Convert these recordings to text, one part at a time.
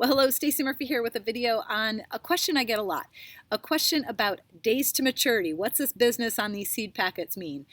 Well, hello, Stacey Murphy here with a video on a question I get a lot. A question about days to maturity. What's this business on these seed packets mean?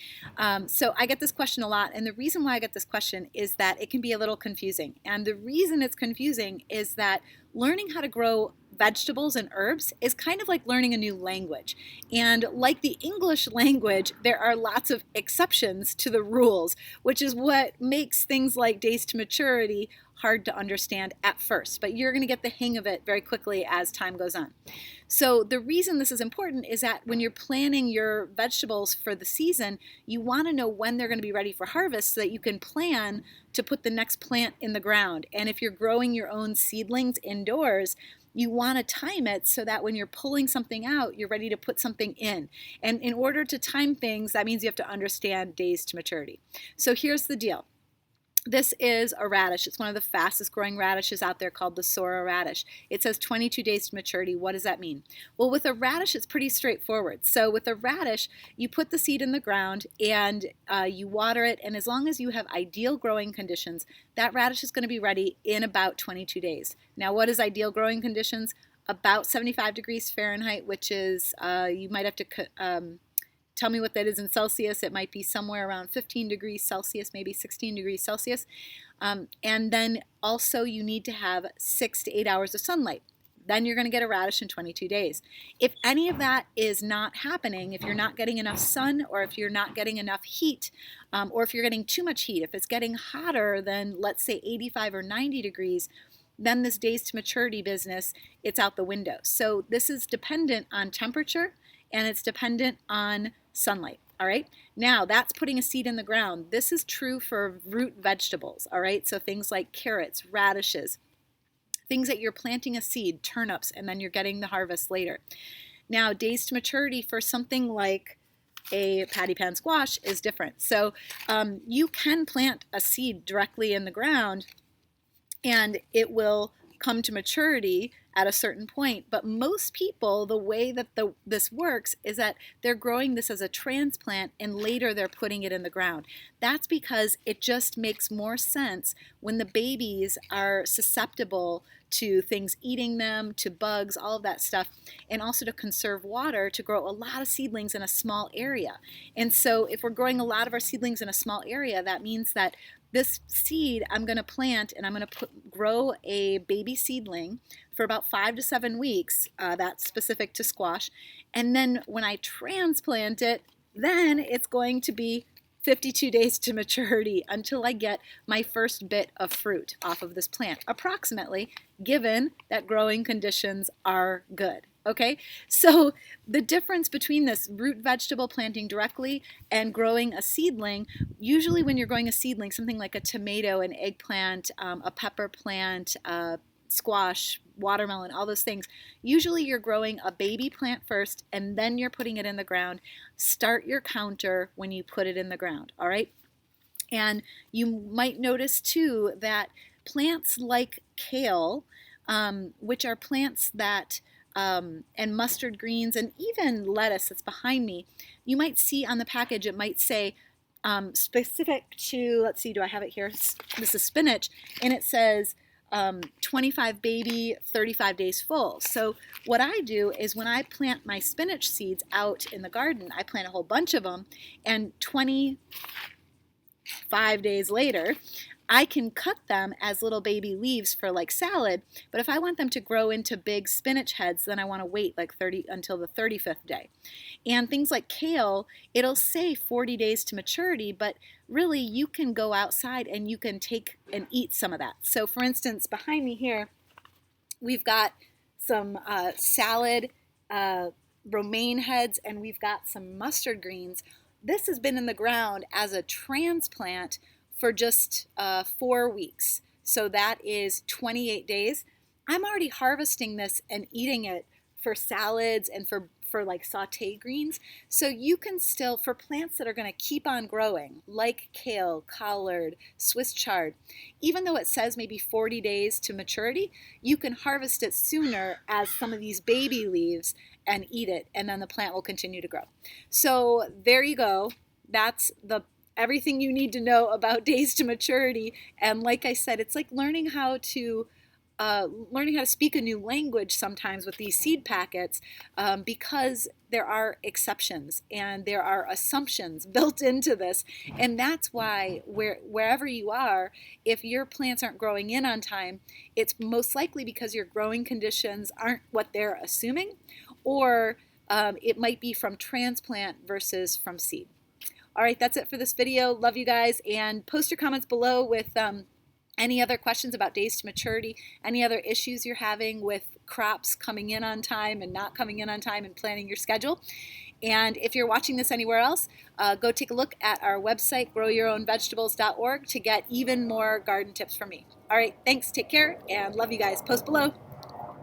So I get this question a lot, and the reason why I get this question is that it can be a little confusing. And the reason it's confusing is that learning how to grow vegetables and herbs is kind of like learning a new language. And like the English language, there are lots of exceptions to the rules, which is what makes things like days to maturity hard to understand at first, but you're going to get the hang of it very quickly as time goes on. So the reason this is important is that when you're planning your vegetables for the season, you want to know when they're going to be ready for harvest so that you can plan to put the next plant in the ground. And if you're growing your own seedlings indoors, you want to time it so that when you're pulling something out, you're ready to put something in. And in order to time things, that means you have to understand days to maturity. So here's the deal. This is a radish. It's one of the fastest growing radishes out there called the Sora radish. It says 22 days to maturity. What does that mean? Well, with a radish, it's pretty straightforward. So with a radish, you put the seed in the ground and you water it. And as long as you have ideal growing conditions, that radish is going to be ready in about 22 days. Now, what is ideal growing conditions? About 75 degrees Fahrenheit, which is, you might have to tell me what that is in Celsius. It might be somewhere around 15 degrees Celsius, maybe 16 degrees Celsius. And then also you need to have 6 to 8 hours of sunlight. Then you're going to get a radish in 22 days. If any of that is not happening, if you're not getting enough sun or if you're not getting enough heat, or if you're getting too much heat, if it's getting hotter than, let's say, 85 or 90 degrees, then this days to maturity business, it's out the window. So this is dependent on temperature and it's dependent on sunlight. All right. Now that's putting a seed in the ground. This is true for root vegetables. All right. So things like carrots, radishes, things that you're planting a seed, turnips, and then you're getting the harvest later. Now, days to maturity for something like a patty pan squash is different. So you can plant a seed directly in the ground and it will come to maturity at a certain point. But most people, the way that this works is that they're growing this as a transplant and later they're putting it in the ground. That's because it just makes more sense when the babies are susceptible to things eating them, to bugs, all of that stuff, and also to conserve water, to grow a lot of seedlings in a small area. And so if we're growing a lot of our seedlings in a small area, that means that this seed I'm going to plant and I'm going to grow a baby seedling for about 5 to 7 weeks. That's specific to squash. And then when I transplant it, then it's going to be 52 days to maturity until I get my first bit of fruit off of this plant, approximately, given that growing conditions are good. Okay, so the difference between this root vegetable planting directly and growing a seedling, usually when you're growing a seedling, something like a tomato, an eggplant, a pepper plant, squash, watermelon, all those things, usually you're growing a baby plant first and then you're putting it in the ground. Start your counter when you put it in the ground, all right? And you might notice too that plants like kale, which are plants that and mustard greens and even lettuce that's behind me, you might see on the package, it might say specific to, let's see, do I have it here? This is spinach, and it says 25 baby, 35 days full. So what I do is when I plant my spinach seeds out in the garden, I plant a whole bunch of them, and 25 days later, I can cut them as little baby leaves for like salad, but if I want them to grow into big spinach heads, then I want to wait like 30 until the 35th day. And things like kale, it'll say 40 days to maturity, but really you can go outside and you can take and eat some of that. So for instance, behind me here, we've got some salad, romaine heads, and we've got some mustard greens. This has been in the ground as a transplant for just 4 weeks. So that is 28 days. I'm already harvesting this and eating it for salads and for like saute greens. So you can still, for plants that are going to keep on growing, like kale, collard, Swiss chard, even though it says maybe 40 days to maturity, you can harvest it sooner as some of these baby leaves and eat it, and then the plant will continue to grow. So there you go. That's everything you need to know about days to maturity. And like I said, it's like learning how to learning how to speak a new language sometimes with these seed packets, because there are exceptions and there are assumptions built into this. And that's why wherever you are, if your plants aren't growing in on time, it's most likely because your growing conditions aren't what they're assuming, or it might be from transplant versus from seed. All right, that's it for this video. Love you guys, and post your comments below with any other questions about days to maturity, any other issues you're having with crops coming in on time and not coming in on time, and planning your schedule. And if you're watching this anywhere else, go take a look at our website, growyourownvegetables.org, to get even more garden tips from me. All right, thanks, take care, and love you guys. Post below.